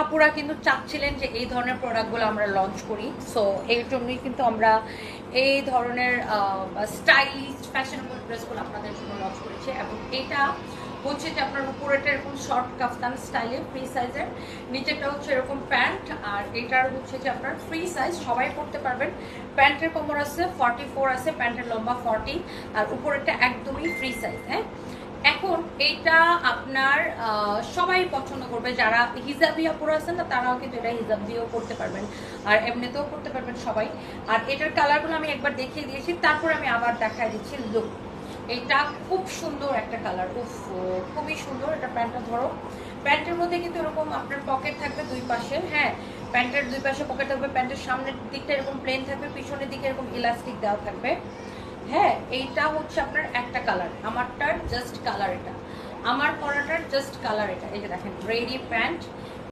আপুরা কিন্তু চাচ্ছিলেন যে এই ধরনের প্রোডাক্টগুলো আমরা লঞ্চ করি, সো এই জন্যই কিন্তু আমরা এই ধরনের স্টাইলিশ ফ্যাশনেবল ড্রেসগুলো আপনাদের জন্য লঞ্চ করেছি। এবং এটা হচ্ছে যে আপনার উপরেটা এরকম শর্ট কাফতান স্টাইলে ফ্রি সাইজের, নিচেটা হচ্ছে এরকম প্যান্ট, আর এটার হচ্ছে যে আপনার ফ্রি সাইজ, সবাই পরতে পারবেন। প্যান্টের কোমর আছে 44 আছে, প্যান্টের লম্বা 40, আর উপরেরটা একদমই ফ্রি সাইজ। হ্যাঁ, এখন এইটা আপনার সবাই পছন্দ করবে, যারা হিজাবি আপুরা আছেন না তারাও কিন্তু এটা হিজাব দিয়েও করতে পারবেন, আর এমনিতেও করতে পারবেন সবাই। আর এটার কালারগুলো আমি একবার দেখিয়ে দিয়েছি, তারপর আমি আবার দেখাই দিচ্ছি। লুক, এটা খুব সুন্দর একটা কালার, উফ খুবই সুন্দর। এটা প্যান্টটা ধরো, প্যান্টের মধ্যে কিন্তু এরকম আপনার পকেট থাকবে দুই পাশে। হ্যাঁ, প্যান্টের দুই পাশে পকেট থাকবে, প্যান্টের সামনের দিকটা এরকম প্লেন থাকবে, পিছনের দিকে এরকম ইলাস্টিক দেওয়া থাকবে। হ্যাঁ, এইটা হচ্ছে আপনার একটা কালার, আমারটার জাস্ট কালার এটা, আমার পরাটার জাস্ট কালার এটা। এই যে দেখেন রেডি প্যান্ট,